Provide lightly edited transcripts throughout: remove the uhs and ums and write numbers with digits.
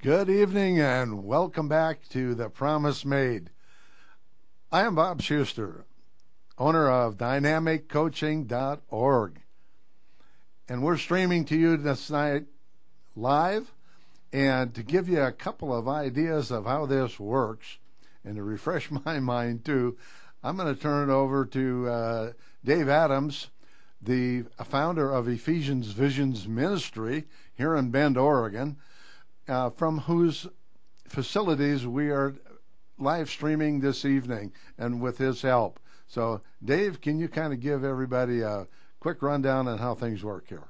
Good evening and welcome back to The Promise Made. I am Bob Schuster, owner of dynamiccoaching.org. And we're streaming to you this night live. And to give you a couple of ideas of how this works and to refresh my mind too, I'm going to turn it over to Dave Adams, the founder of Ephesians Visions Ministry here in Bend, Oregon, from whose facilities we are live streaming this evening and with his help. So, Dave, can you kind of give everybody a quick rundown on how things work here?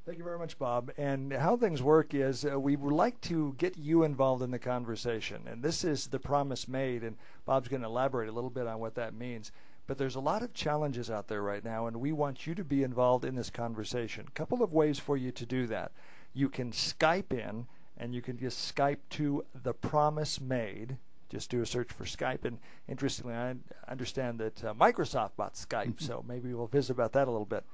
Thank you very much, Bob. And how things work is we would like to get you involved in the conversation. And this is the promise made, and Bob's going to elaborate a little bit on what that means. But there's a lot of challenges out there right now, and we want you to be involved in this conversation. A couple of ways for you to do that. You can Skype in, and you can just Skype to The Promise Made. Just do a search for Skype. And interestingly, I understand that Microsoft bought Skype, so maybe we'll visit about that a little bit.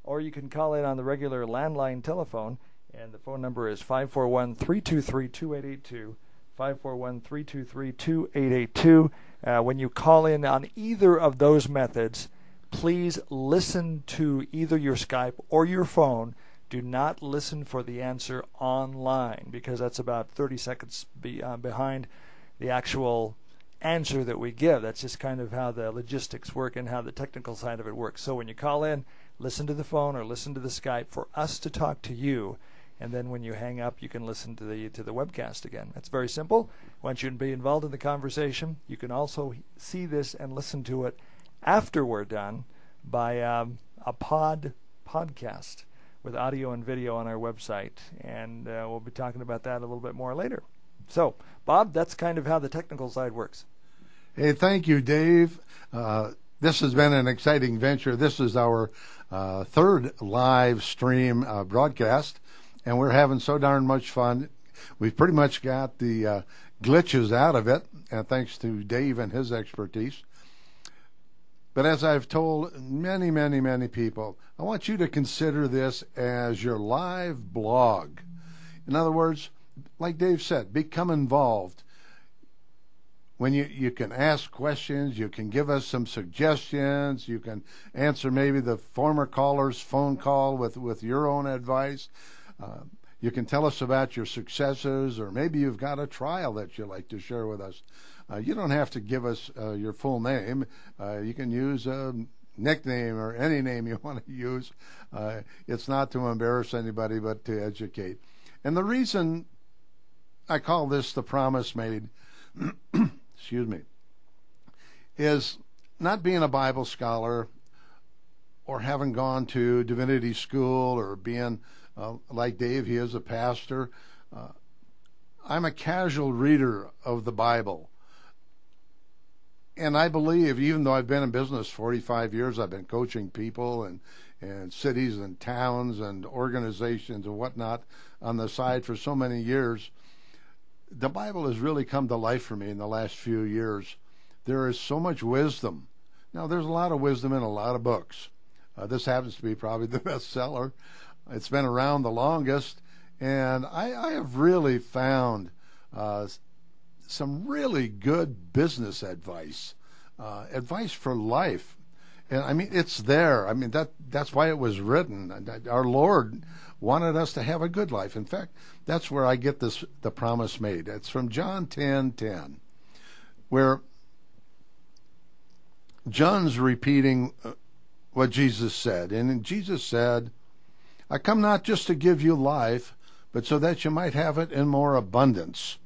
Or you can call in on the regular landline telephone, and the phone number is 541-323-2882, 541-323-2882. When you call in on either of those methods, please listen to either your Skype or your phone. Do not listen for the answer online, because that's about 30 seconds behind the actual answer that we give. That's just kind of how the logistics work and how the technical side of it works. So when you call in, listen to the phone or listen to the Skype for us to talk to you, and then when you hang up, you can listen to the webcast again. That's very simple. I want you to be involved in the conversation. You can also see this and listen to it after we're done by a podcast with audio and video on our website, and we'll be talking about that a little bit more later. So, Bob, that's kind of how the technical side works. Hey, thank you, Dave. This has been an exciting venture. This is our third live stream broadcast, and we're having so darn much fun. We've pretty much got the glitches out of it, and thanks to Dave and his expertise. But as I've told many, many, many people, I want you to consider this as your live blog. In other words, like Dave said, become involved. When you can ask questions, you can give us some suggestions, you can answer maybe the former caller's phone call with your own advice. You can tell us about your successes, or maybe you've got a trial that you'd like to share with us. You don't have to give us your full name. You can use a nickname or any name you want to use. It's not to embarrass anybody, but to educate. And the reason I call this The Promise Made, excuse me, is not being a Bible scholar or having gone to divinity school or being like Dave, he is a pastor. I'm a casual reader of the Bible. And I believe, even though I've been in business 45 years, I've been coaching people and cities and towns and organizations and whatnot on the side for so many years, the Bible has really come to life for me in the last few years. There is so much wisdom. Now, there's a lot of wisdom in a lot of books. This happens to be probably the bestseller. It's been around the longest, and I have really found some really good business advice, advice for life. And I mean, it's there. I mean, that's why it was written. Our Lord wanted us to have a good life. In fact, that's where I get the promise made. It's from John 10:10, where John's repeating what Jesus said. And Jesus said, I come not just to give you life, but so that you might have it in more abundance.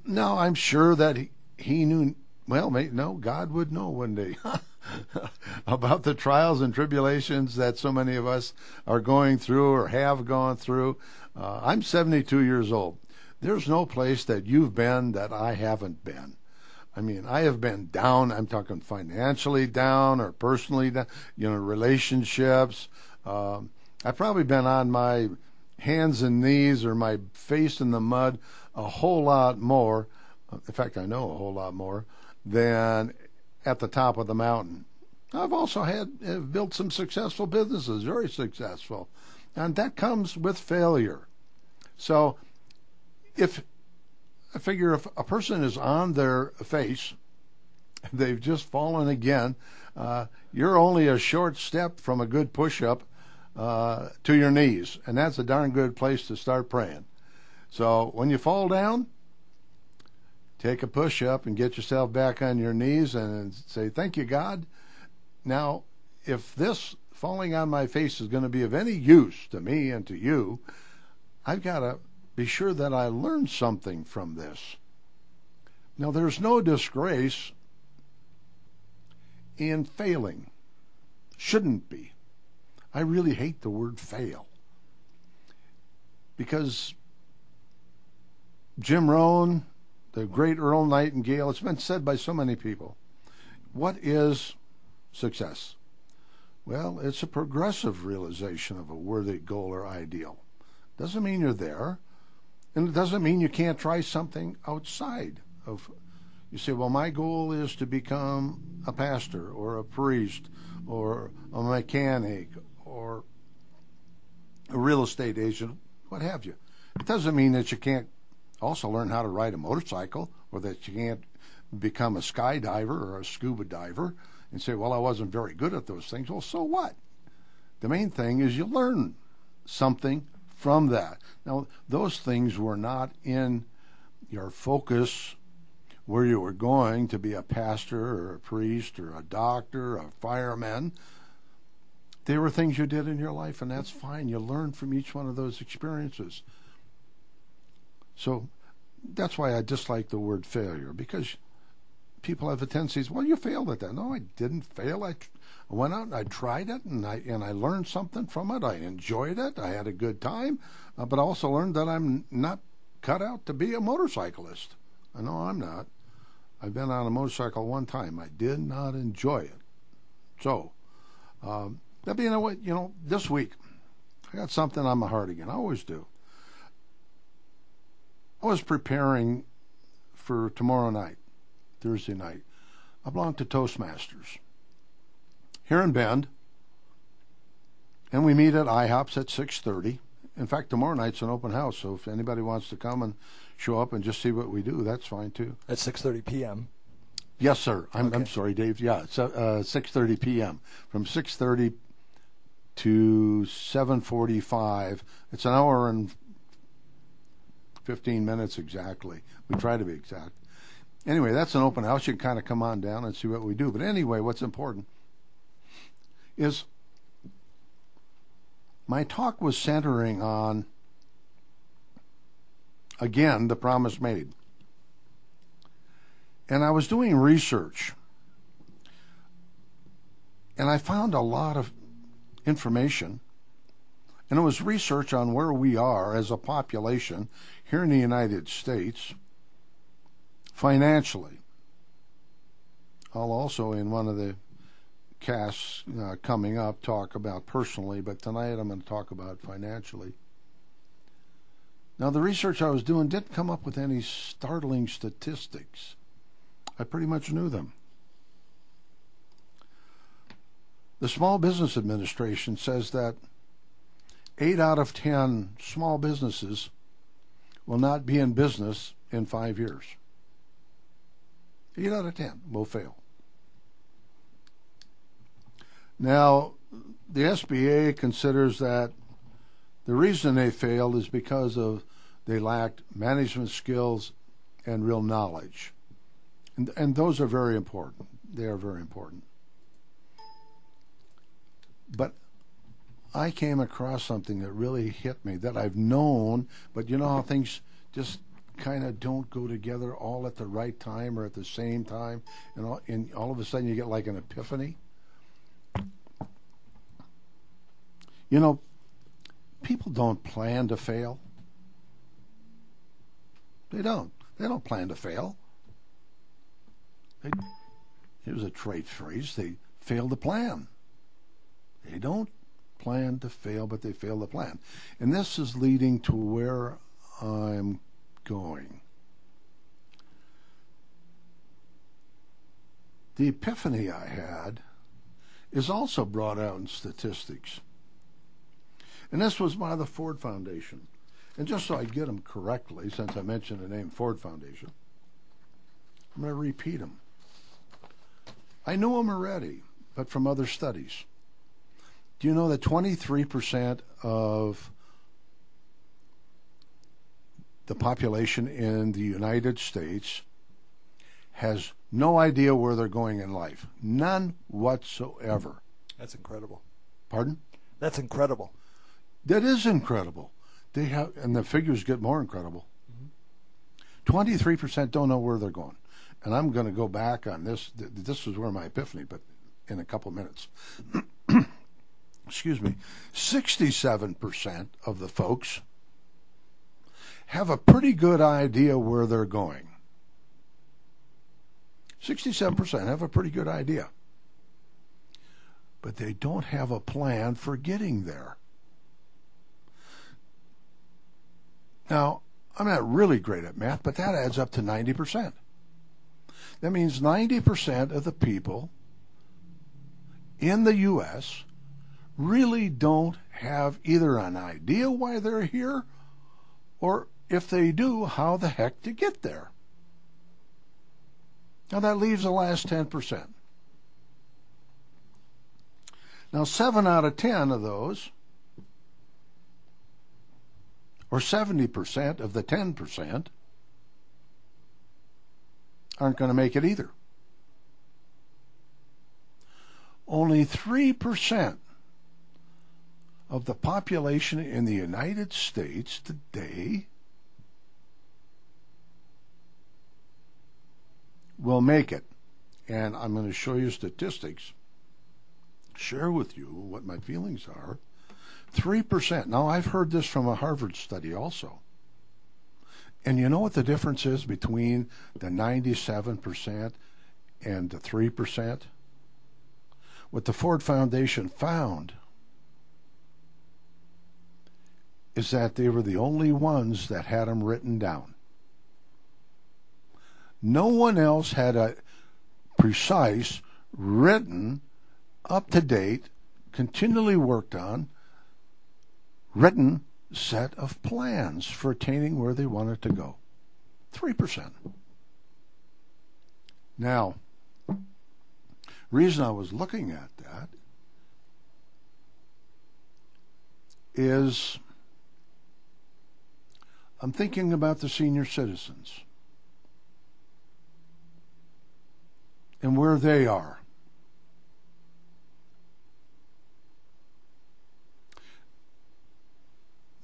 Now, I'm sure that he knew, well, no, God would know one day about the trials and tribulations that so many of us are going through or have gone through. I'm 72 years old. There's no place that you've been that I haven't been. I mean, I have been down. I'm talking financially down or personally down, relationships. I've probably been on my hands and knees or my face in the mud a whole lot more. In fact, I know a whole lot more than at the top of the mountain. I've also built some successful businesses, very successful. And that comes with failure. So if I figure if a person is on their face, they've just fallen again, you're only a short step from a good push-up to your knees, and that's a darn good place to start praying. So when you fall down, take a push-up and get yourself back on your knees and say, thank you, God. Now, if this falling on my face is going to be of any use to me and to you, I've got to be sure that I learned something from this. Now, there's no disgrace in failing. Shouldn't be. I really hate the word fail, because Jim Rohn, the great Earl Nightingale, it's been said by so many people, what is success? Well, it's a progressive realization of a worthy goal or ideal. Doesn't mean you're there, and it doesn't mean you can't try something outside of. You say, well, my goal is to become a pastor or a priest or a mechanic or a real estate agent, what have you. It doesn't mean that you can't also learn how to ride a motorcycle, or that you can't become a skydiver or a scuba diver and say, well, I wasn't very good at those things. Well, so what? The main thing is you learn something from that. Now, those things were not in your focus where you were going to be a pastor or a priest or a doctor or a fireman. They were things you did in your life, and that's fine. You learn from each one of those experiences. So that's why I dislike the word failure, because people have a tendency to say, well, you failed at that. No, I didn't fail. I went out and I tried it, and I learned something from it. I enjoyed it. I had a good time, but I also learned that I'm not cut out to be a motorcyclist. I know I'm not. I've been on a motorcycle one time. I did not enjoy it. So, that being what, this week, I got something on my heart again. I always do. I was preparing for tomorrow night, Thursday night. I belong to Toastmasters here in Bend, and we meet at IHOPS at 6:30. In fact, tomorrow night's an open house, so if anybody wants to come and show up and just see what we do, that's fine too. At 6:30 p.m. Yes, sir. I'm Okay. sorry, Dave. Yeah, it's 6:30 p.m. From 6:30 to 7:45. It's an hour and 15 minutes exactly. We try to be exact. Anyway, that's an open house. You can kind of come on down and see what we do. But anyway, what's important is my talk was centering on, again, the promise made. And I was doing research, and I found a lot of information, and it was research on where we are as a population here in the United States financially. I'll also, in one of the casts coming up, talk about personally, but tonight I'm going to talk about financially. Now, the research I was doing didn't come up with any startling statistics. I pretty much knew them. The Small Business Administration says that 8 out of 10 small businesses will not be in business in 5 years. 8 out of 10 will fail. Now, the SBA considers that the reason they failed is because of they lacked management skills and real knowledge. And those are very important. They are very important. But I came across something that really hit me that I've known, but you know how things just kind of don't go together all at the right time or at the same time, and all of a sudden you get like an epiphany. You know, people don't plan to fail. They don't. They don't plan to fail. Here's a trite phrase. They fail to plan. They don't plan to fail, but they fail to plan. And this is leading to where I'm going. The epiphany I had is also brought out in statistics. And this was by the Ford Foundation. And just so I get them correctly, since I mentioned the name Ford Foundation, I'm going to repeat them. I knew them already, but from other studies. Do you know that 23% of the population in the United States has no idea where they're going in life? None whatsoever. That's incredible. Pardon? That's incredible. That is incredible. They have, and the figures get more incredible. 23% don't know where they're going. And I'm going to go back on this. This is where my epiphany, but in a couple minutes. Excuse me. 67% of the folks have a pretty good idea where they're going. 67% have a pretty good idea. But they don't have a plan for getting there. Now, I'm not really great at math, but that adds up to 90%. That means 90% of the people in the U.S. really don't have either an idea why they're here, or if they do, how the heck to get there. Now that leaves the last 10%. Now 7 out of 10 of those, or 70% of the 10%, aren't going to make it either. Only 3% of the population in the United States today will make it. And I'm going to show you statistics, share with you what my feelings are. 3%. Now, I've heard this from a Harvard study also. And you know what the difference is between the 97% and the 3%? What the Ford Foundation found is that they were the only ones that had them written down. No one else had a precise, written, up-to-date, continually worked on, written set of plans for attaining where they wanted to go. 3%. Now, reason I was looking at that is I'm thinking about the senior citizens and where they are.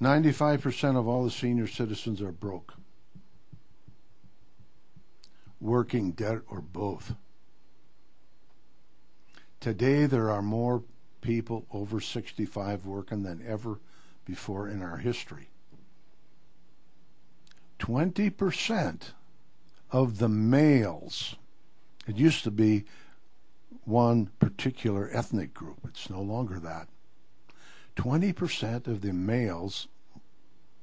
"95% of all the senior citizens are broke, working, dead, or both. Today, there are more people over 65 working than ever before in our history. 20% of the males, it used to be one particular ethnic group. It's no longer that. 20% of the males,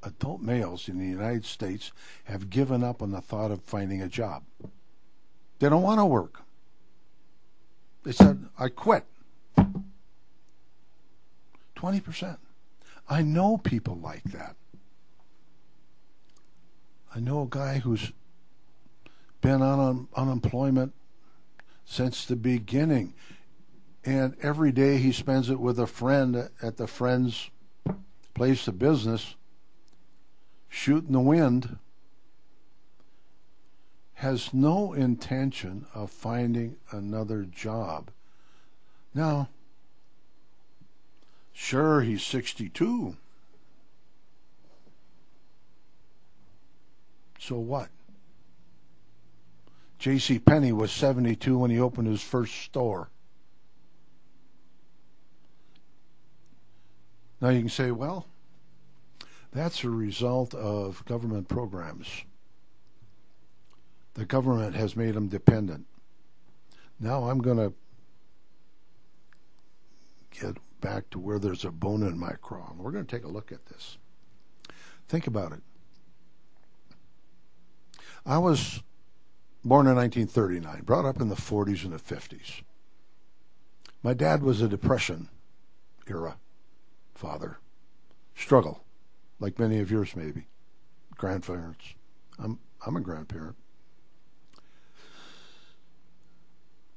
adult males in the United States, have given up on the thought of finding a job. They don't want to work. They said, I quit. 20%. I know people like that. I know a guy who's been on unemployment since the beginning. And every day he spends it with a friend at the friend's place of business, shooting the wind, has no intention of finding another job. Now, sure, he's 62. So what? J.C. Penney was 72 when he opened his first store. Now you can say, well, that's a result of government programs. The government has made them dependent. Now I'm going to get back to where there's a bone in my craw. We're going to take a look at this. Think about it. I was born in 1939, brought up in the 40s and the 50s. My dad was a Depression era father. Struggle. like many of yours maybe, grandparents. I'm a grandparent.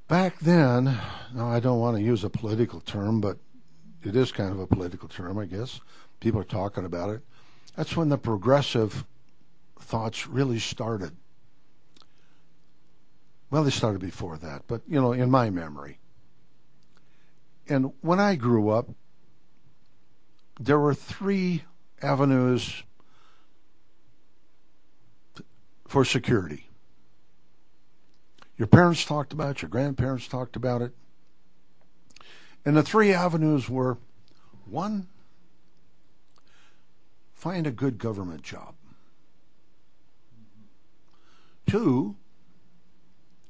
Back then, now I don't want to use a political term, but it is kind of a political term, I guess. People are talking about it. That's when the progressive thoughts really started. Well, they started before that, but, in my memory. And when I grew up, there were 3 avenues for security. Your parents talked about it, your grandparents talked about it. And the 3 avenues were, 1, find a good government job. 2,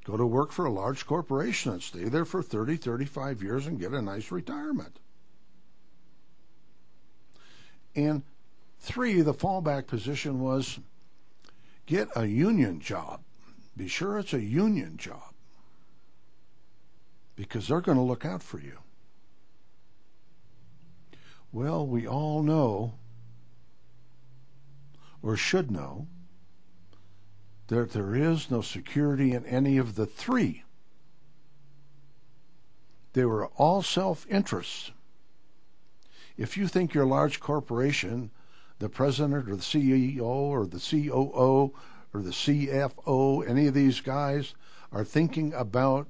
go to work for a large corporation and stay there for 30, 35 years and get a nice retirement. And 3, the fallback position was get a union job. Be sure it's a union job, because they're going to look out for you. Well, we all know, or should know, that there is no security in any of the 3. They were all self-interests. If you think your large corporation, the president or the CEO or the COO or the CFO, any of these guys are thinking about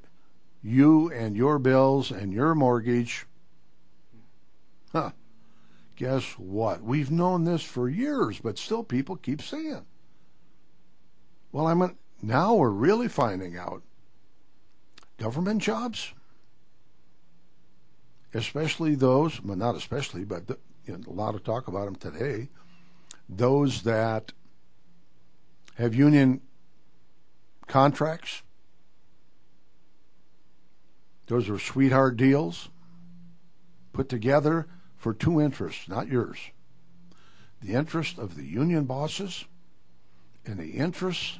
you and your bills and your mortgage, guess what? We've known this for years, but still people keep saying. Well, now we're really finding out. Government jobs, especially those, well, not especially, but a lot of talk about them today, those that have union contracts. Those are sweetheart deals put together for 2 interests, not yours. The interest of the union bosses and the interests,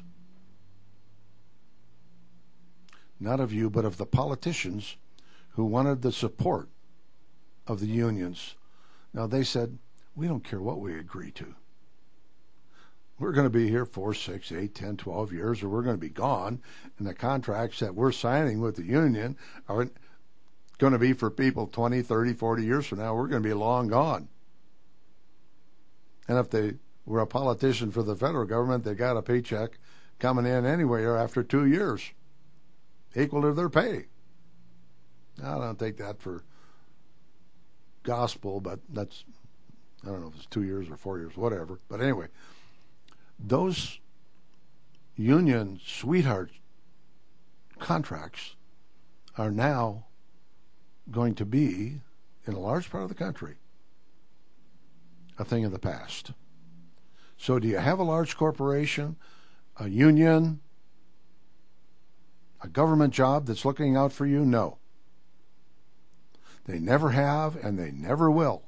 not of you, but of the politicians who wanted the support of the unions. Now they said, we don't care what we agree to. We're going to be here 4, 6, 8, 10, 12 years, or we're going to be gone. And the contracts that we're signing with the union are going to be for people 20, 30, 40 years from now. We're going to be long gone. And if they were a politician for the federal government, they got a paycheck coming in anyway after 2 years, equal to their pay. I don't take that for gospel, but that's, I don't know if it's 2 years or 4 years, whatever. But anyway, those union sweetheart contracts are now going to be, in a large part of the country, a thing of the past. So do you have a large corporation, a union, a government job that's looking out for you? No. They never have, and they never will.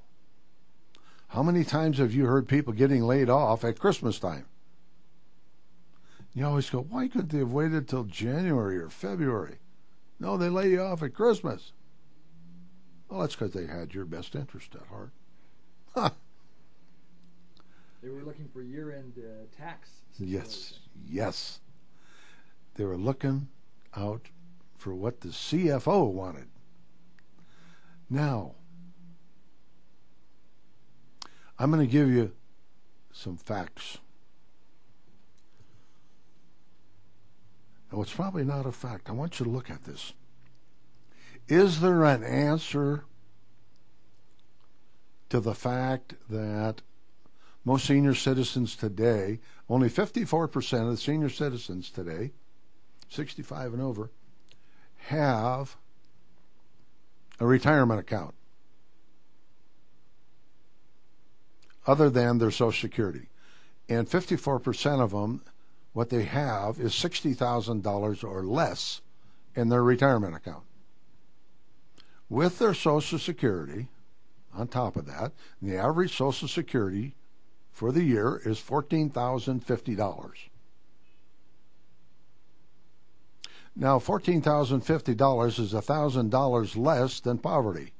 How many times have you heard people getting laid off at Christmas time? You always go, why couldn't they have waited till January or February? No, they lay you off at Christmas. Well, that's because they had your best interest at heart. Huh. They were looking for year-end tax situations. Yes. They were looking out for what the CFO wanted. Now, I'm going to give you some facts. Now, it's probably not a fact. I want you to look at this. Is there an answer to the fact that most senior citizens today, only 54% of the senior citizens today, 65 and over, have a retirement account other than their Social Security? And 54% of them, what they have is $60,000 or less in their retirement account. With their Social Security, on top of that, the average Social Security for the year is $14,050. Now, $14,050 is $1,000 less than poverty,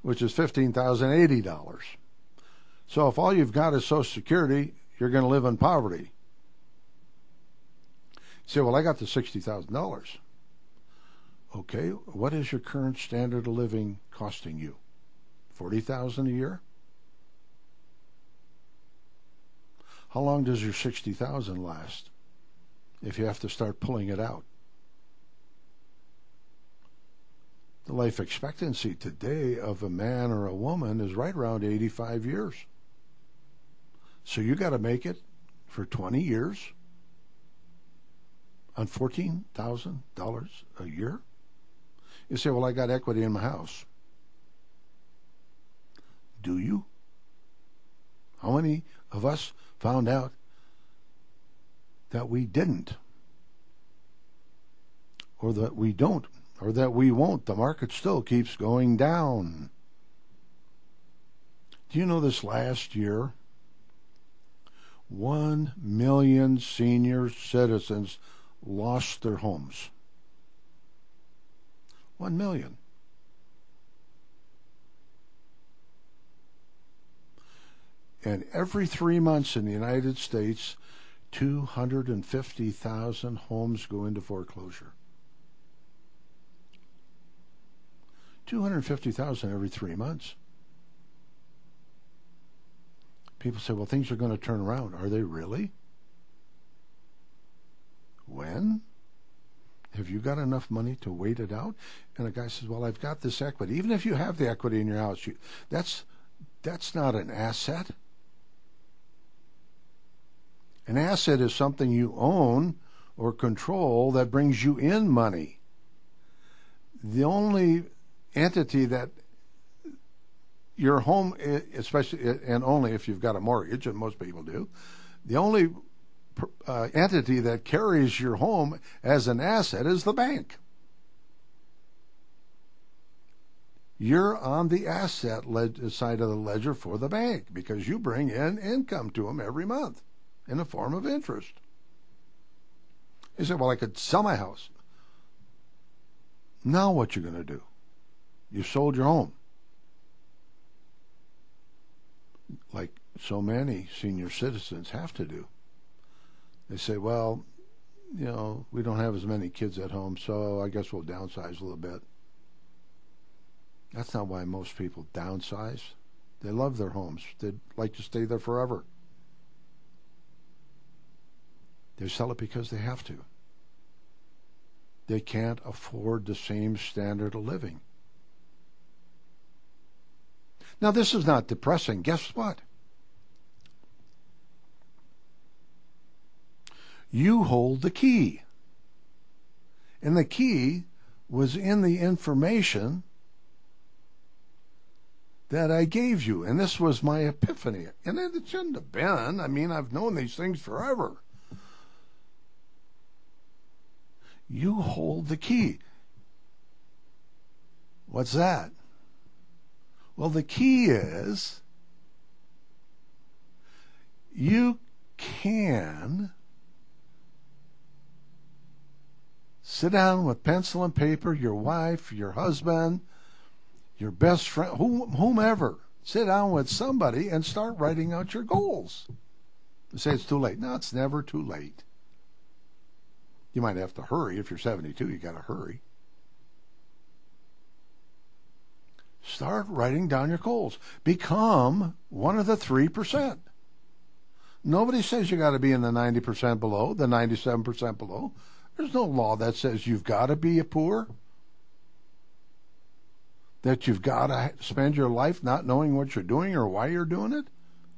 which is $15,080. So if all you've got is Social Security, you're going to live in poverty. You say, well, I got the $60,000. Okay, what is your current standard of living costing you? $40,000 a year? How long does your $60,000 last if you have to start pulling it out? The life expectancy today of a man or a woman is right around 85 years. So you got to make it for 20 years on $14,000 a year? You say, well, I got equity in my house. Do you? How many of us found out that we didn't? Or that we don't? Or that we won't? The market still keeps going down. Do you know this last year, 1 million senior citizens lost their homes? 1 million. And every 3 months in the United States, 250,000 homes go into foreclosure. 250,000 every 3 months. People say, well, things are going to turn around. Are they really? When? Have you got enough money to wait it out? And a guy says, well, I've got this equity. Even if you have the equity in your house, that's not an asset. An asset is something you own or control that brings you in money. The only entity that your home, especially and only if you've got a mortgage, and most people do, the only entity that carries your home as an asset is the bank. You're on the asset side of the ledger for the bank because you bring in income to them every month in the form of interest. You say, well, I could sell my house. Now what you going to do? You sold your home. Like so many senior citizens have to do. They say, well, you know, we don't have as many kids at home, so I guess we'll downsize a little bit. That's not why most people downsize. They love their homes. They'd like to stay there forever. They sell it because they have to. They can't afford the same standard of living. Now, this is not depressing. Guess what? You hold the key. And the key was in the information that I gave you. And this was my epiphany. And it shouldn't have been. I mean, I've known these things forever. You hold the key. What's that? Well, the key is you can sit down with pencil and paper, your wife, your husband, your best friend, whomever. Sit down with somebody and start writing out your goals. You say it's too late. No, it's never too late. You might have to hurry. If you're 72, you got to hurry. Start writing down your goals. Become one of the 3%. Nobody says you got to be in the 90% below, the 97% below. There's no law that says you've got to be a poor, that you've got to spend your life not knowing what you're doing or why you're doing it.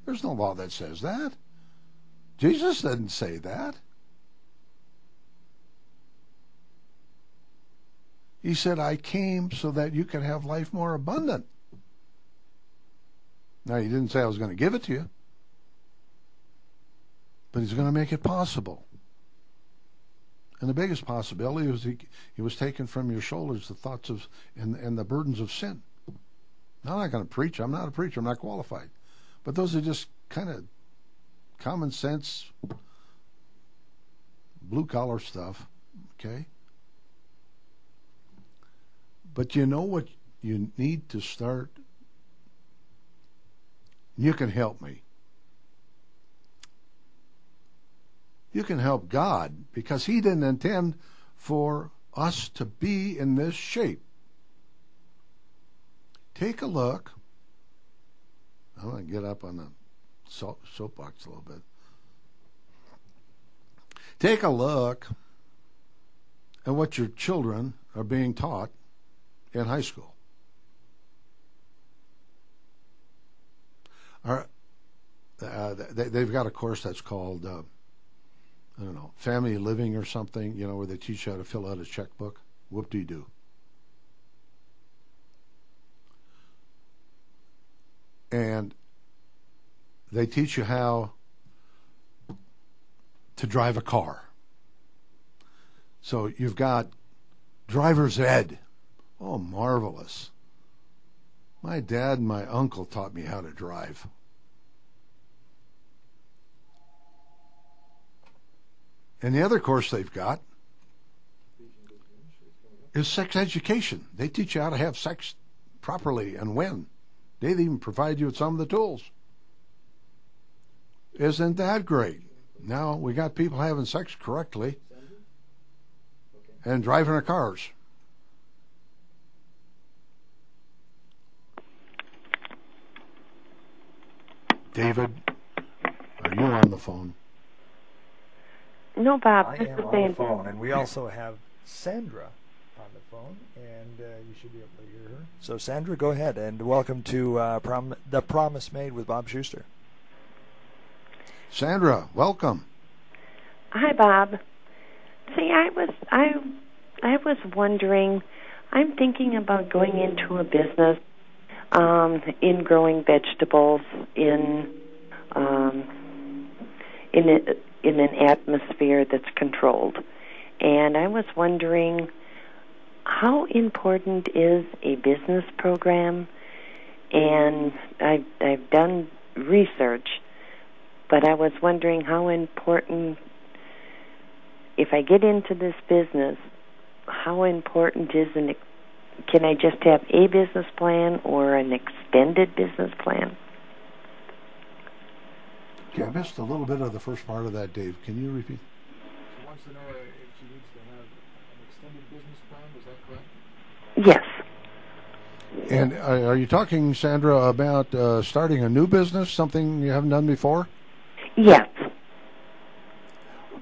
There's no law that says that. Jesus didn't say that. He said, I came so that you could have life more abundant. Now, he didn't say I was going to give it to you, but he's going to make it possible. And the biggest possibility was he was taking from your shoulders the thoughts of and the burdens of sin. Now, I'm not going to preach. I'm not a preacher. I'm not qualified. But those are just kind of common sense, blue-collar stuff, okay? But you know what you need to start You can help me. You can help God, because He didn't intend for us to be in this shape. Take a look. I'm going to get up on the soapbox a little bit. Take a look at what your children are being taught in high school. They've got a course that's called, I don't know, Family Living or something, where they teach you how to fill out a checkbook. Whoop-de-doo. And they teach you how to drive a car. So you've got driver's ed. Oh, marvelous. My dad and my uncle taught me how to drive. And the other course they've got is sex education. They teach you how to have sex properly and when. They even provide you with some of the tools. Isn't that great? Now we got people having sex correctly and driving their cars. David, are you on the phone? No, Bob. I am on the phone, and we also have Sandra on the phone, and you should be able to hear her. So, Sandra, go ahead, and welcome to The Promise Made with Bob Schuster. Sandra, welcome. Hi, Bob. See, I was wondering. I'm thinking about going into a business in growing vegetables in an atmosphere that's controlled, and I was wondering how important is a business program. And I've done research, but I was wondering how important, if I get into this business, how important is can I just have a business plan or an extended business plan? Okay, I missed a little bit of the first part of that, Dave. Can you repeat? She wants to know if she needs to have an extended business plan. Is that correct? Yes. And are you talking, Sandra, about starting a new business, something you haven't done before? Yes.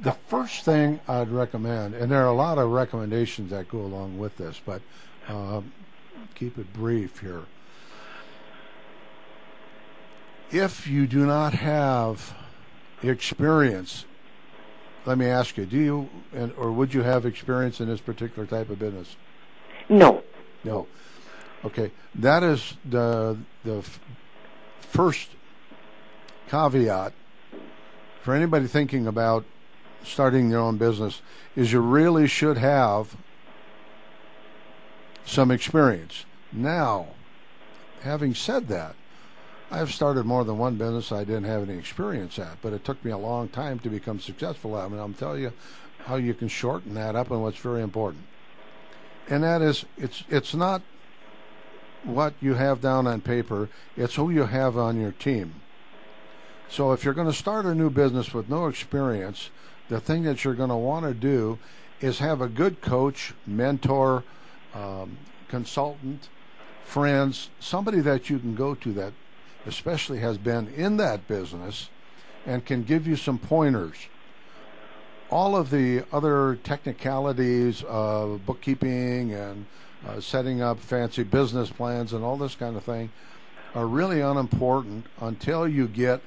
The first thing I'd recommend, and there are a lot of recommendations that go along with this, but keep it brief here. If you do not have experience, let me ask you, do you or would you have experience in this particular type of business? No. No. Okay. That is the first caveat for anybody thinking about starting their own business, is you really should have some experience. Now, having said that, I've started more than one business I didn't have any experience at, but it took me a long time to become successful at. I mean, I'm telling you how you can shorten that up and what's very important. And that is, it's not what you have down on paper, it's who you have on your team. So if you're going to start a new business with no experience, the thing that you're going to want to do is have a good coach, mentor, consultant, friends, somebody that you can go to that especially has been in that business and can give you some pointers. All of the other technicalities of bookkeeping and setting up fancy business plans and all this kind of thing are really unimportant until you get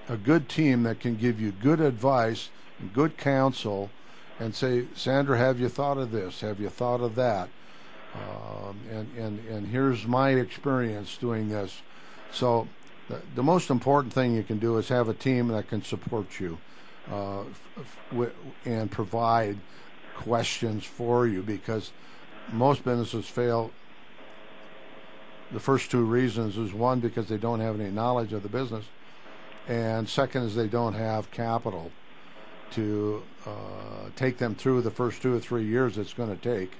a good team that can give you good advice and good counsel and say, Sandra, have you thought of this? Have you thought of that? And here's my experience doing this. So the most important thing you can do is have a team that can support you and provide questions for you, because most businesses fail. The first two reasons is, one, because they don't have any knowledge of the business, and second is they don't have capital to take them through the first 2 or 3 years it's going to take.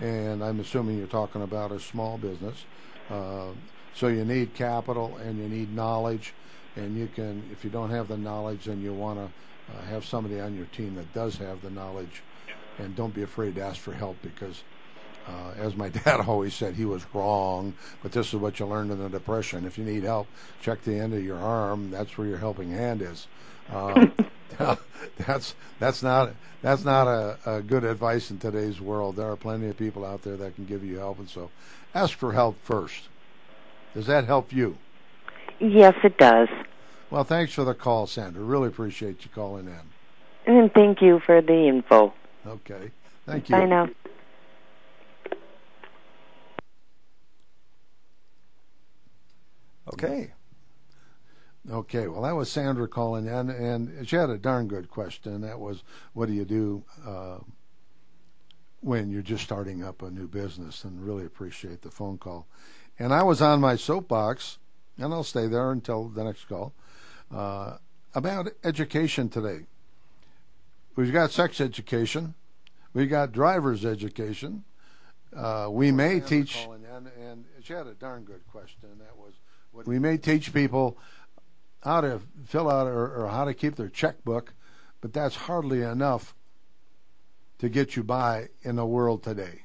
And I'm assuming you're talking about a small business. So you need capital and you need knowledge, and you can, if you don't have the knowledge, then you want to have somebody on your team that does have the knowledge, and don't be afraid to ask for help because, as my dad always said, he was wrong, but this is what you learned in the Depression. If you need help, check the end of your arm. That's where your helping hand is. That's not a good advice in today's world. There are plenty of people out there that can give you help, and so ask for help first. Does that help you? Yes, it does. Well, thanks for the call, Sandra. Really appreciate you calling in. And thank you for the info. Okay. Thank you. Bye now. Okay. Okay, well, that was Sandra calling in, and she had a darn good question. That was, what do you do when you're just starting up a new business? And really appreciate the phone call. And I was on my soapbox, and I'll stay there until the next call, about education today. We've got sex education. We've got driver's education. We may teach... And she had a darn good question. That was, we may teach people how to fill out or how to keep their checkbook, but that's hardly enough to get you by in the world today.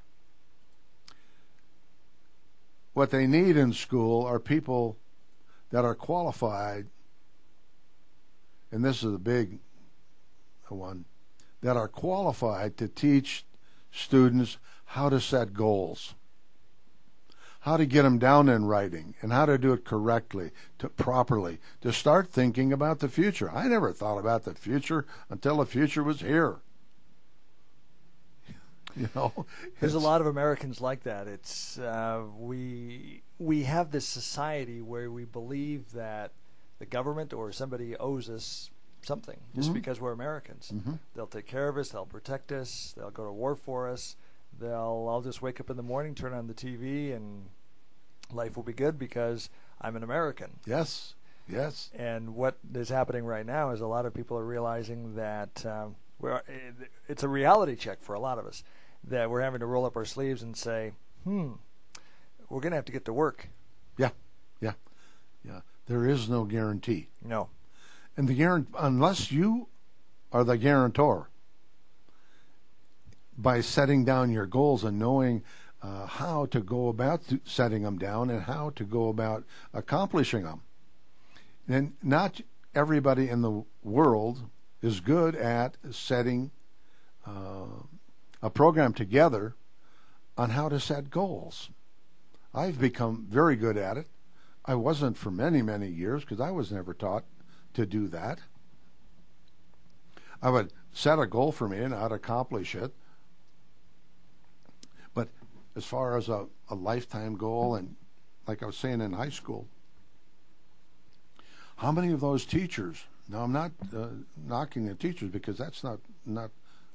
What they need in school are people that are qualified, and this is a big one, that are qualified to teach students how to set goals, how to get them down in writing, and how to do it correctly, properly, to start thinking about the future. I never thought about the future until the future was here. You know, there's a lot of Americans like that. It's we have this society where we believe that the government or somebody owes us something just because we're Americans. They'll take care of us. They'll protect us. They'll go to war for us. I'll just wake up in the morning, turn on the TV, and life will be good because I'm an American. Yes, yes. And what is happening right now is a lot of people are realizing that it's a reality check for a lot of us, that we're having to roll up our sleeves and say, we're going to have to get to work. Yeah. There is no guarantee. No. And unless you are the guarantor, by setting down your goals and knowing how to go about setting them down and how to go about accomplishing them. And not everybody in the world is good at setting a program together on how to set goals. I've become very good at it. I wasn't for many, many years because I was never taught to do that. I would set a goal for me and I'd accomplish it. But as far as a lifetime goal, and like I was saying in high school, how many of those teachers, now I'm not knocking the teachers because that's not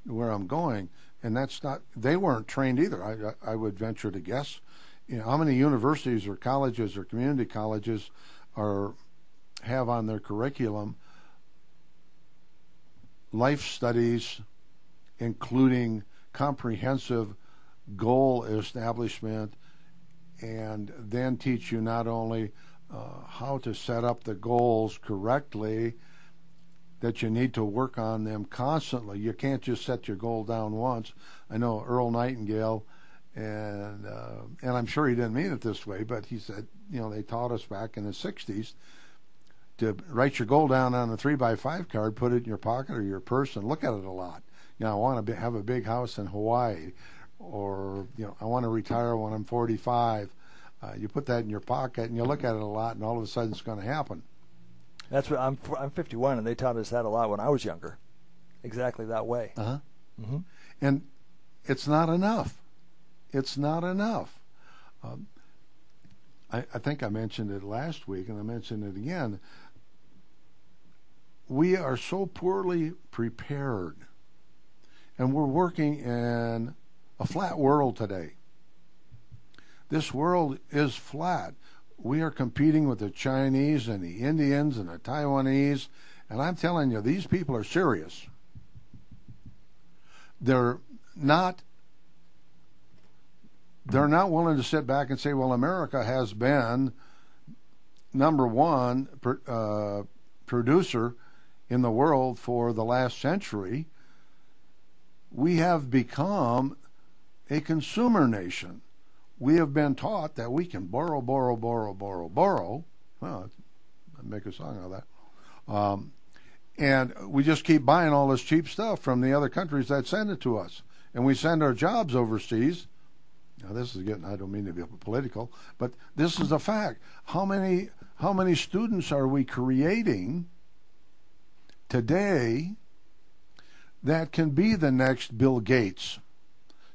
where I'm going, and that's not, they weren't trained either. I would venture to guess, how many universities or colleges or community colleges have on their curriculum life studies, including comprehensive goal establishment, and then teach you not only how to set up the goals correctly, that you need to work on them constantly. You can't just set your goal down once. I know Earl Nightingale, and I'm sure he didn't mean it this way, but he said, they taught us back in the 60s to write your goal down on a 3x5 card, put it in your pocket or your purse, and look at it a lot. I want to have a big house in Hawaii, or I want to retire when I'm 45. You put that in your pocket and you look at it a lot, and all of a sudden it's going to happen. That's what I'm 51, and they taught us that a lot when I was younger, exactly that way. And it's not enough. It's not enough. I think I mentioned it last week, and I mentioned it again. We are so poorly prepared, and we're working in a flat world today. This world is flat. We are competing with the Chinese and the Indians and the Taiwanese, and I'm telling you, these people are serious. They're not willing to sit back and say, well, America has been number one producer in the world for the last century, we have become a consumer nation. We have been taught that we can borrow. Well, I'd make a song out of that. And we just keep buying all this cheap stuff from the other countries that send it to us. And we send our jobs overseas. Now, this is getting, I don't mean to be political, but this is a fact. How many students are we creating today that can be the next Bill Gates,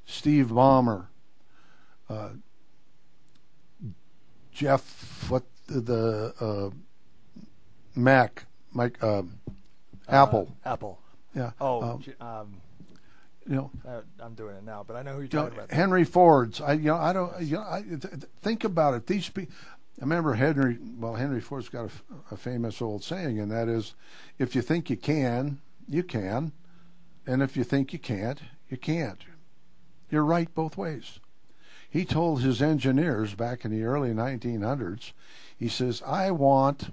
Steve Ballmer, Jeff, Apple. Apple. Yeah. Oh, I'm doing it now, but I know who you're talking about. Henry Ford's. Think about it. These people. I remember Henry Ford's got a famous old saying, and that is, if you think you can, you can, and if you think you can't, you can't. You're right both ways. He told his engineers back in the early 1900s, he says, but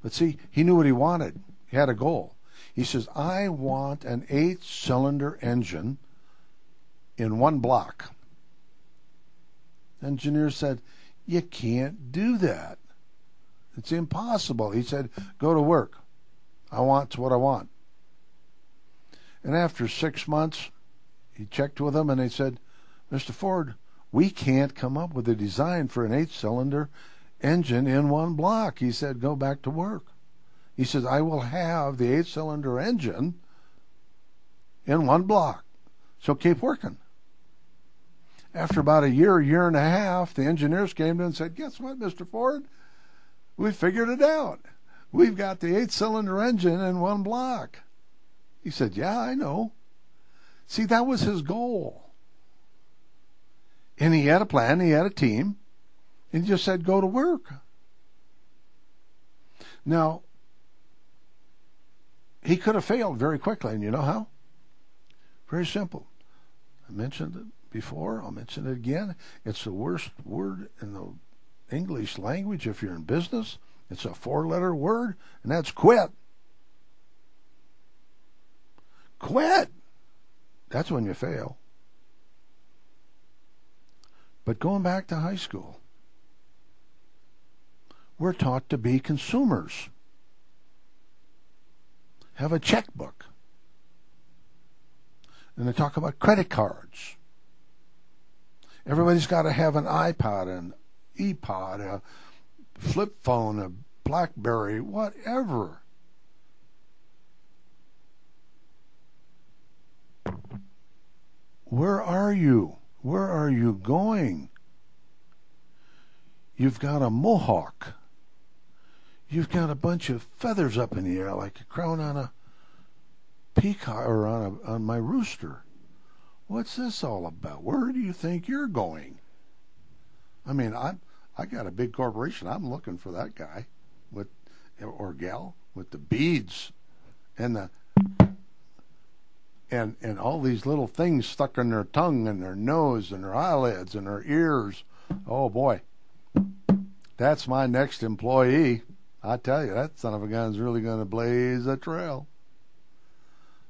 see, he knew what he wanted. He had a goal. He says, I want an 8-cylinder engine in one block. Engineers said, you can't do that. It's impossible. He said, go to work. I want what I want. And after 6 months, he checked with them and they said, Mr. Ford, we can't come up with a design for an 8-cylinder engine in one block. He said, go back to work. He says, I will have the 8-cylinder engine in one block. So keep working. After about a year and a half, the engineers came in and said, guess what, Mr. Ford? We figured it out. We've got the 8-cylinder engine in one block. He said, yeah, I know. See, that was his goal. And he had a plan, he had a team, and he just said, go to work. Now, he could have failed very quickly, and you know how? Very simple. I mentioned it before, I'll mention it again. It's the worst word in the English language if you're in business. It's a 4-letter word, and that's quit. Quit! That's when you fail. But going back to high school, we're taught to be consumers. Have a checkbook. And they talk about credit cards. Everybody's got to have an iPod, an ePod, a flip phone, a BlackBerry, whatever. Where are you? Where are you going? You've got a mohawk. You've got a bunch of feathers up in the air like a crown on a peacock or on my rooster. What's this all about? Where do you think you're going? I mean, I got a big corporation. I'm looking for that guy or gal with the beads and and all these little things stuck in their tongue and their nose and their eyelids and their ears. Oh boy, that's my next employee. I tell you, that son of a gun's really going to blaze a trail.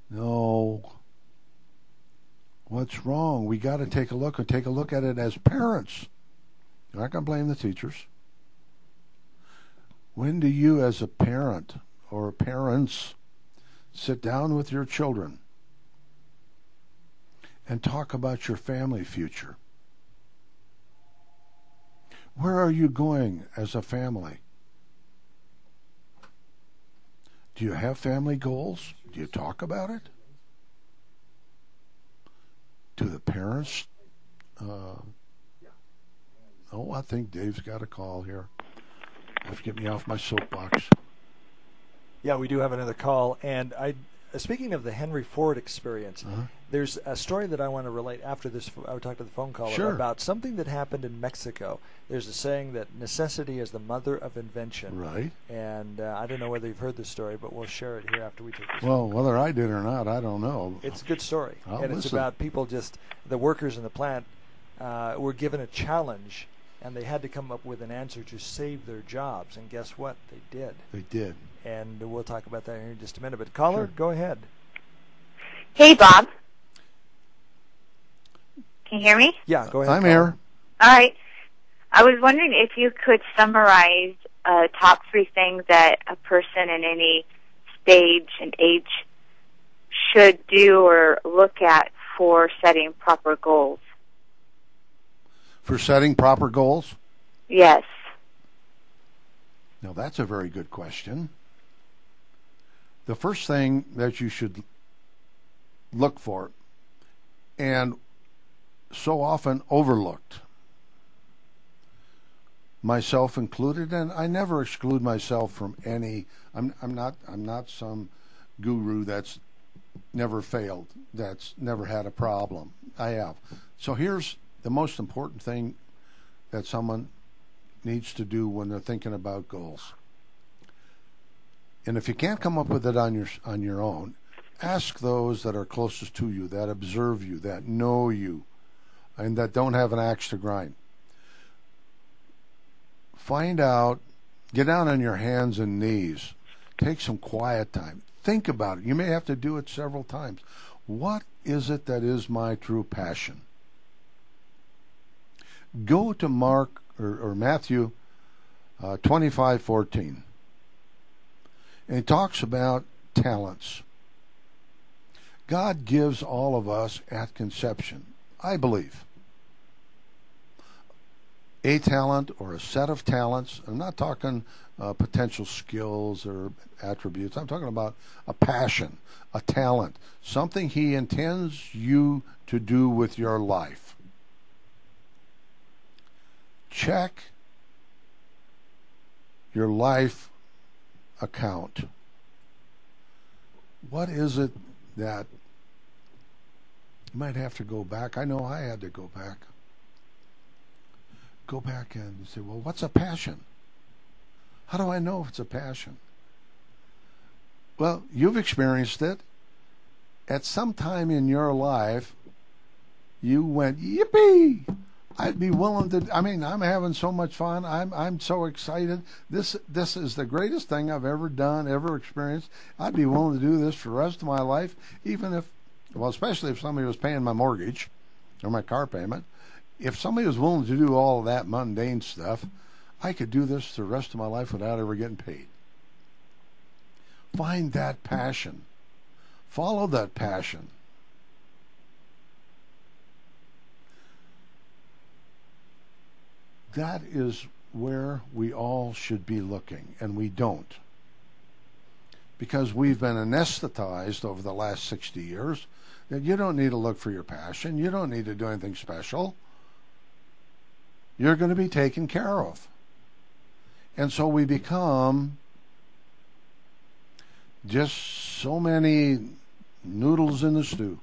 No. What's wrong? We got to take a look at it as parents. You're not going to blame the teachers. When do you as a parent or parents sit down with your children and talk about your family future? Where are you going as a family? Do you have family goals? Do you talk about it? Do the parents? I think Dave's got a call here. Have to get me off my soapbox. Yeah, we do have another call. And speaking of the Henry Ford experience, there's a story that I want to relate after this. I would talk to the phone caller about something that happened in Mexico. There's a saying that necessity is the mother of invention. Right. And I don't know whether you've heard this story, but we'll share it here after we take this. Well, whether I did or not, I don't know. It's a good story. I'll and listen. It's about people the workers in the plant were given a challenge and they had to come up with an answer to save their jobs. And guess what? They did. They did. And we'll talk about that in just a minute. But caller, Sure. go ahead. Hey, Bob. Can you hear me? Yeah, go ahead. I'm caller. here. All right. I was wondering if you could summarize top 3 things that a person in any stage and age should do or look at for setting proper goals. For setting proper goals? Yes. Now, that's a very good question. The first thing that you should look for, and so often overlooked, myself included, and I never exclude myself from any. I'm not some guru that's never failed, that's never had a problem. I have. So here's the most important thing that someone needs to do when they're thinking about goals. And if you can't come up with it on your own, ask those that are closest to you, that observe you, that know you, and that don't have an axe to grind. Find out, get down on your hands and knees, take some quiet time, think about it. You may have to do it several times. What is it that is my true passion? Go to Mark or Matthew 25:14. And he talks about talents. God gives all of us at conception, I believe, a talent or a set of talents. I'm not talking potential skills or attributes. I'm talking about a passion, a talent, something he intends you to do with your life. Check your life account. What is it that you might have to go back? I know I had to go back. Go back and say, well, what's a passion? How do I know if it's a passion? Well, you've experienced it. At some time in your life, you went, yippee! I'd be willing to. I mean, I'm having so much fun. I'm so excited. This is the greatest thing I've ever done, ever experienced. I'd be willing to do this for the rest of my life, even if, well, especially if somebody was paying my mortgage or my car payment. If somebody was willing to do all of that mundane stuff, I could do this the rest of my life without ever getting paid. Find that passion. Follow that passion. That is where we all should be looking, and we don't. Because we've been anesthetized over the last 60 years that you don't need to look for your passion. You don't need to do anything special. You're going to be taken care of. And so we become just so many noodles in the stew.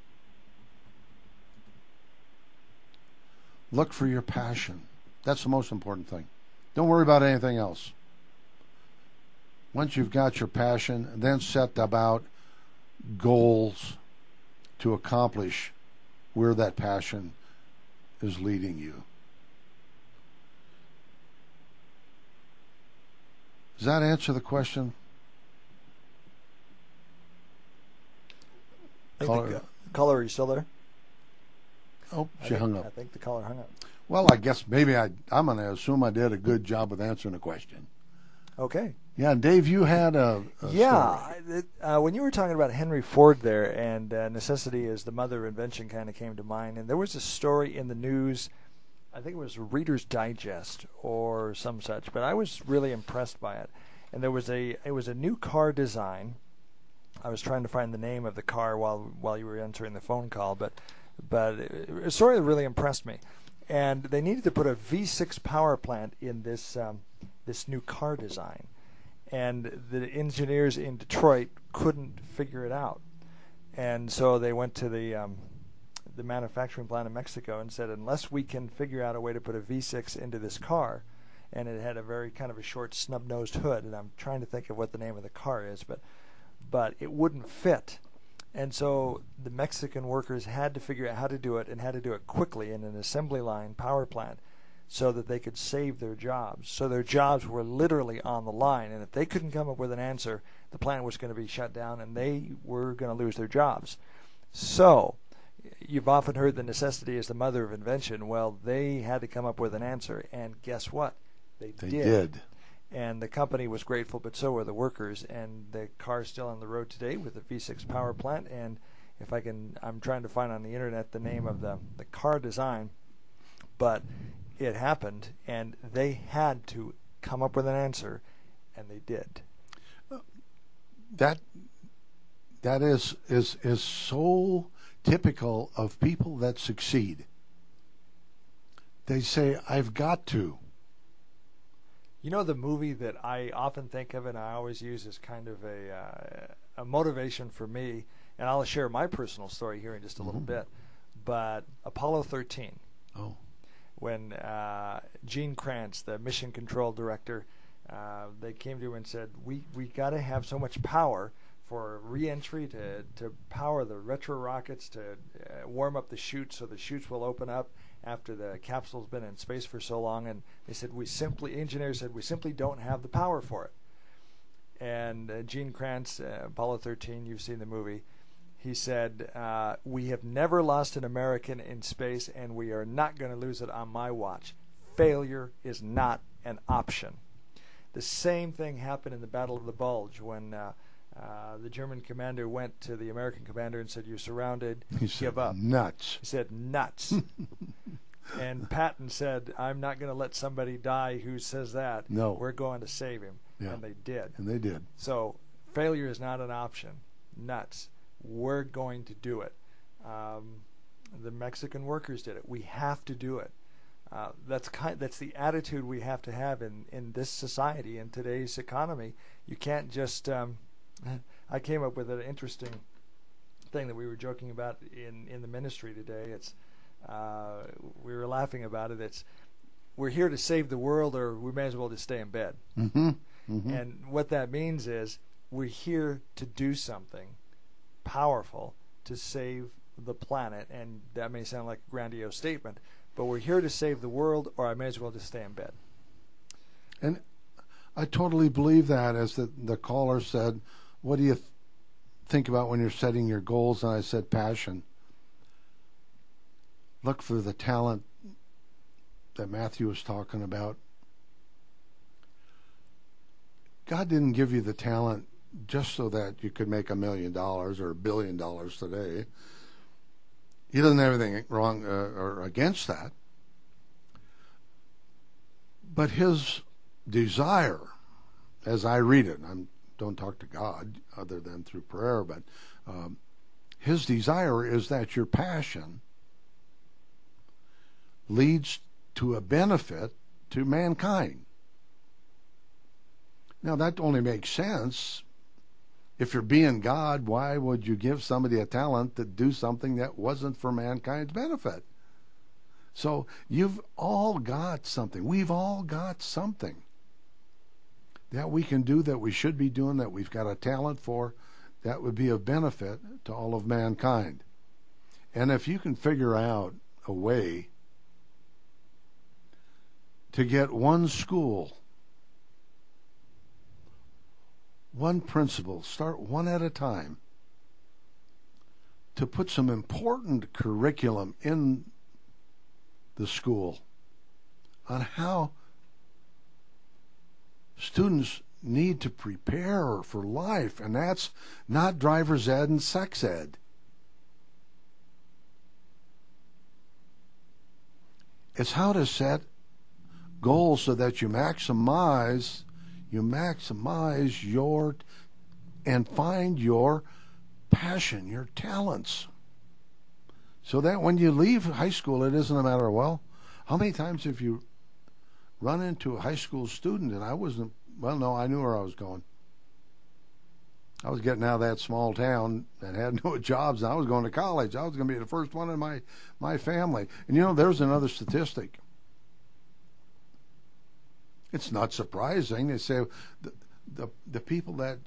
Look for your passion. That's the most important thing. Don't worry about anything else. Once you've got your passion, then set about goals to accomplish where that passion is leading you. Does that answer the question? Caller, are you still there? Oh, she hung up. I think the caller hung up. Well, I guess maybe I'm going to assume I did a good job with answering the question. Okay. Yeah, Dave, you had a story. When you were talking about Henry Ford there, and necessity is the mother of invention kind of came to mind, and there was a story in the news, I think it was Reader's Digest or some such, but I was really impressed by it. And it was a new car design. I was trying to find the name of the car while you were answering the phone call, but a story that really impressed me. And they needed to put a V6 power plant in this new car design, and the engineers in Detroit couldn't figure it out, and so they went to the manufacturing plant in Mexico and said, unless we can figure out a way to put a V6 into this car, and it had a very kind of a short snub-nosed hood, and I'm trying to think of what the name of the car is, but it wouldn't fit. And so the Mexican workers had to figure out how to do it, and had to do it quickly in an assembly line power plant. so that they could save their jobs. So their jobs were literally on the line, and if they couldn't come up with an answer, the plant was going to be shut down and they were going to lose their jobs. So you've often heard the necessity is the mother of invention. Well, they had to come up with an answer, and guess what? They did. And the company was grateful, but so were the workers. And the car's still on the road today with the V6 power plant. And if I can, I'm trying to find on the internet the name of the car design, but it happened, and they had to come up with an answer, and they did. That is so typical of people that succeed. They say, I've got to. You know, the movie that I often think of and I always use as kind of a motivation for me, and I'll share my personal story here in just a little bit, but Apollo 13. Oh. When Gene Kranz, the mission control director, they came to him and said, we got to have so much power for re-entry to power the retro rockets, to warm up the chutes so the chutes will open up after the capsule's been in space for so long. And they said, engineers said, we simply don't have the power for it. And Gene Kranz, Apollo 13, you've seen the movie, he said, we have never lost an American in space, and we are not going to lose it on my watch. Failure is not an option. The same thing happened in the Battle of the Bulge when the German commander went to the American commander and said, you're surrounded, give up. Nuts. He said, nuts. And Patton said, I'm not going to let somebody die who says that. No. We're going to save him. Yeah. And they did. And they did. So failure is not an option. Nuts. We're going to do it. The Mexican workers did it. We have to do it. That's the attitude we have to have in this society, in today's economy. You can't just I came up with an interesting thing that we were joking about in the ministry today. It's we were laughing about it. It's we're here to save the world, or we may as well just stay in bed. Mm-hmm. Mm-hmm. And what that means is we're here to do something powerful to save the planet. And that may sound like a grandiose statement, but we're here to save the world, or I may as well just stay in bed. And I totally believe that. As the caller said, what do you think about when you're setting your goals? And I said passion. Look for the talent that Matthew was talking about. God didn't give you the talent just so that you could make $1 million or $1 billion today. He doesn't have anything wrong or against that. But his desire, as I read it, I don't talk to God other than through prayer, but his desire is that your passion leads to a benefit to mankind. Now, that only makes sense. If you're being God, why would you give somebody a talent to do something that wasn't for mankind's benefit? So you've all got something. We've all got something that we can do, that we should be doing, that we've got a talent for, that would be of benefit to all of mankind. And if you can figure out a way to get one school, one principal, start one at a time, to put some important curriculum in the school on how students need to prepare for life, and that's not driver's ed and sex ed. It's how to set goals so that you maximize your and find your passion, your talents, so that when you leave high school, it isn't a matter of, well, how many times have you run into a high school student and I wasn't, well, no, I knew where I was going. I was getting out of that small town and had no jobs, and I was going to college. I was going to be the first one in my family. And you know, there's another statistic. It's not surprising. They say the people that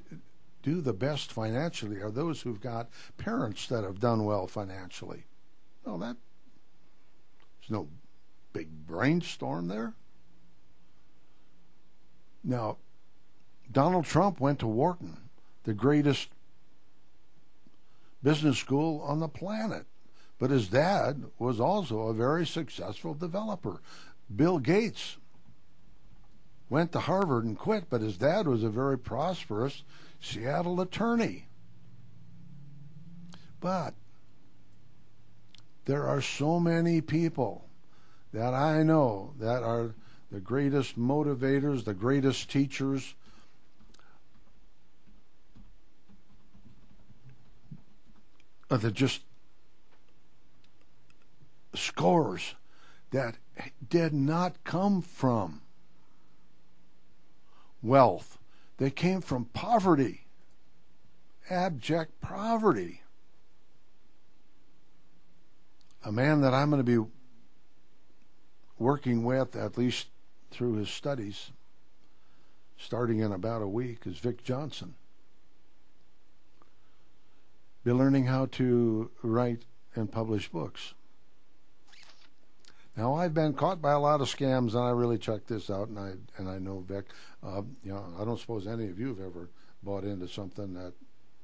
do the best financially are those who've got parents that have done well financially. Well, there's no big brainstorm there. Now, Donald Trump went to Wharton, the greatest business school on the planet. But his dad was also a very successful developer. Bill Gates went to Harvard and quit, but his dad was a very prosperous Seattle attorney. But there are so many people that I know that are the greatest motivators, the greatest teachers. That just scores that did not come from wealth. They came from poverty, abject poverty. A man that I'm going to be working with, at least through his studies, starting in about a week, is Vic Johnson. Be learning how to write and publish books. Now, I've been caught by a lot of scams, and I really checked this out, and I know Vic. I don't suppose any of you have ever bought into something that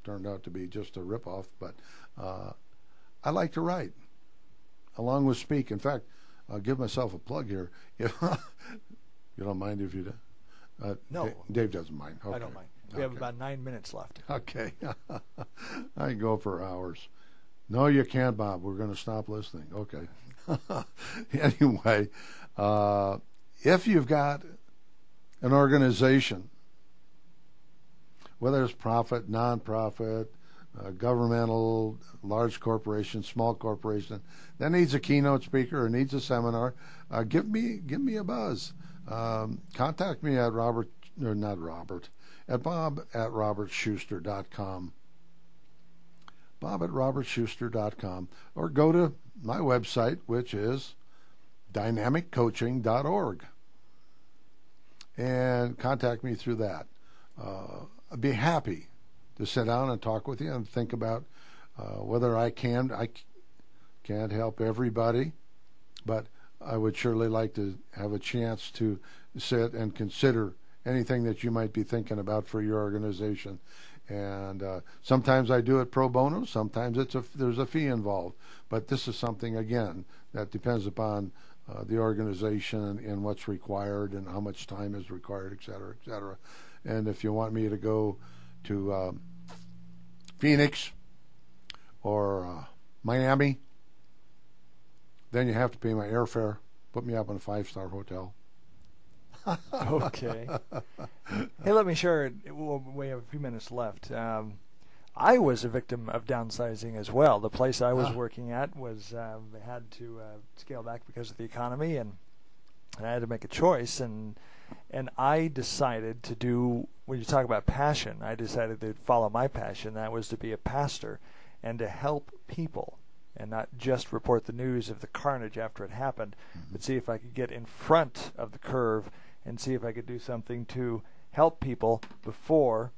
turned out to be just a ripoff, but I like to write, along with speak. In fact, I'll give myself a plug here. If you don't mind if you do? No. Dave doesn't mind. Okay. I don't mind. We have about 9 minutes left. Okay. I can go for hours. No, you can't, Bob. We're going to stop listening. Okay. Anyway, if you've got an organization, whether it's profit, non-profit, governmental, large corporation, small corporation, that needs a keynote speaker or needs a seminar, give me a buzz. Contact me at bob@robertschuster.com. bob@robertschuster.com, or go to my website, which is dynamiccoaching.org, and contact me through that. I'd be happy to sit down and talk with you and think about whether I can't help everybody, but I would surely like to have a chance to sit and consider anything that you might be thinking about for your organization. And sometimes I do it pro bono, sometimes there's a fee involved. But this is something, again, that depends upon the organization and what's required and how much time is required, et cetera, et cetera. And if you want me to go to Phoenix or Miami, then you have to pay my airfare, put me up in a 5-star hotel. Okay. Hey, let me share. We have a few minutes left. I was a victim of downsizing as well. The place I was working at was had to scale back because of the economy, and I had to make a choice. And I decided to do. When you talk about passion, I decided to follow my passion. That was to be a pastor and to help people, and not just report the news of the carnage after it happened, but see if I could get in front of the curve and see if I could do something to help people before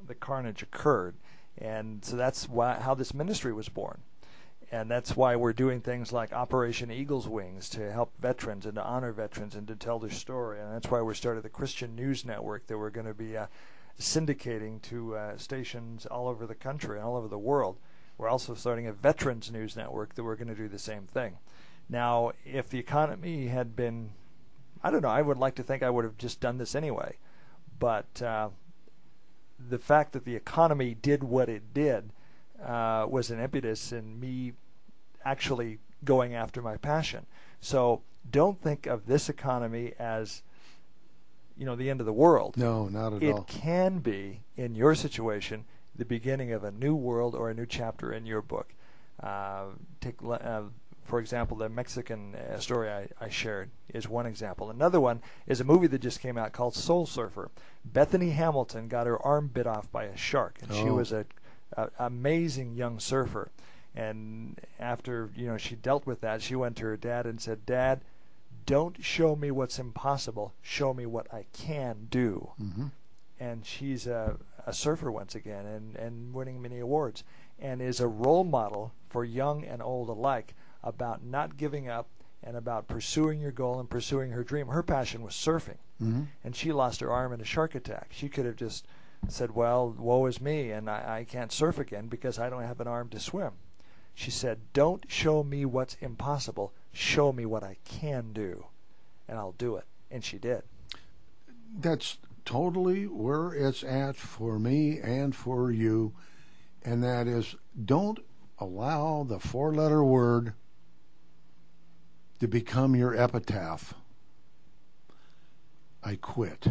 the carnage occurred. And so that's how this ministry was born. And that's why we're doing things like Operation Eagle's Wings to help veterans and to honor veterans and to tell their story. And that's why we started the Christian News Network that we're going to be syndicating to stations all over the country and all over the world. We're also starting a Veterans News Network that we're going to do the same thing. Now, if the economy had been, I don't know, I would like to think I would have just done this anyway. But the fact that the economy did what it did was an impetus in me actually going after my passion. So don't think of this economy as, the end of the world. No, not at all. It can be, in your situation, the beginning of a new world or a new chapter in your book. Take, for example, the Mexican story I shared is one example. Another one is a movie that just came out called Soul Surfer. Bethany Hamilton got her arm bit off by a shark, and she was an amazing young surfer. And after she dealt with that, she went to her dad and said, "Dad, don't show me what's impossible. Show me what I can do." Mm-hmm. And she's a surfer once again and winning many awards, and is a role model for young and old alike about not giving up and about pursuing your goal and pursuing her dream. Her passion was surfing, and she lost her arm in a shark attack. She could have just said, well, woe is me, and I can't surf again because I don't have an arm to swim. She said, don't show me what's impossible. Show me what I can do, and I'll do it. And she did. That's totally where it's at for me and for you, and that is, don't allow the four-letter word to become your epitaph. I quit.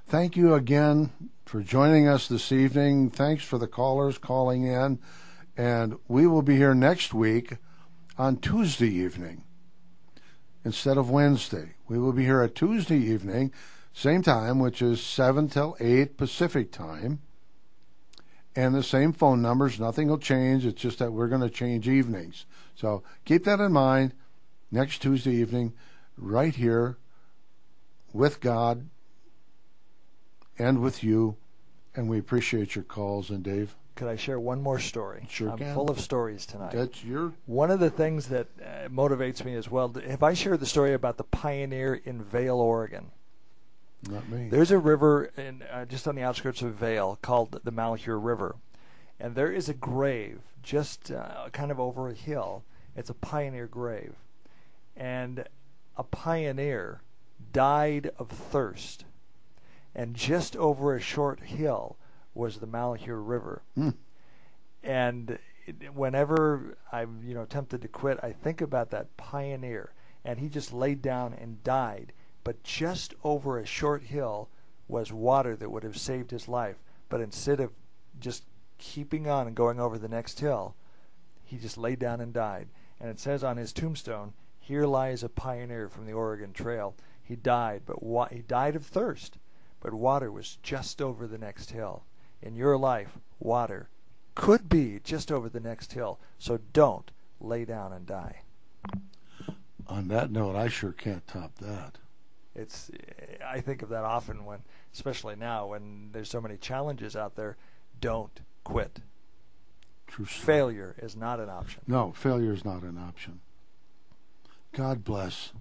Thank you again for joining us this evening. Thanks for the callers calling in, and we will be here next week on Tuesday evening instead of Wednesday. We will be here at Tuesday evening, same time, which is 7 till 8 Pacific time, and the same phone numbers. Nothing will change. It's just that we're going to change evenings. So keep that in mind. Next Tuesday evening, right here with God and with you, and we appreciate your calls. And Dave, could I share one more story? Sure I'm can. full of stories tonight. That's your... One of the things that motivates me as well, have I shared the story about the pioneer in Vail, Oregon? Not me. There's a river in, just on the outskirts of Vail called the Malheur River, and there is a grave just kind of over a hill. It's a pioneer grave, and a pioneer died of thirst, and just over a short hill was the Malheur River. And whenever I'm tempted to quit, I think about that pioneer, and he just laid down and died. But just over a short hill was water that would have saved his life. But instead of just keeping on and going over the next hill, he just laid down and died. And it says on his tombstone, "Here lies a pioneer from the Oregon Trail. He died, but he died of thirst, but water was just over the next hill." In your life, water could be just over the next hill. So don't lay down and die. On that note, I sure can't top that. I think of that often when, especially now, when there's so many challenges out there. Don't quit. True story. Failure is not an option. No, failure is not an option. God bless.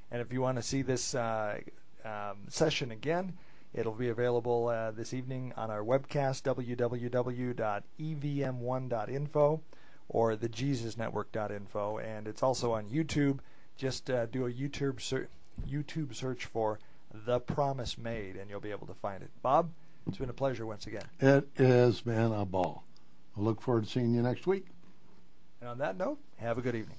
And if you want to see this session again, it'll be available this evening on our webcast, www.evm1.info or thejesusnetwork.info, and it's also on YouTube. Just do a YouTube search for The Promise Made, and you'll be able to find it. Bob, it's been a pleasure once again. It has been a ball. I look forward to seeing you next week. And on that note, have a good evening.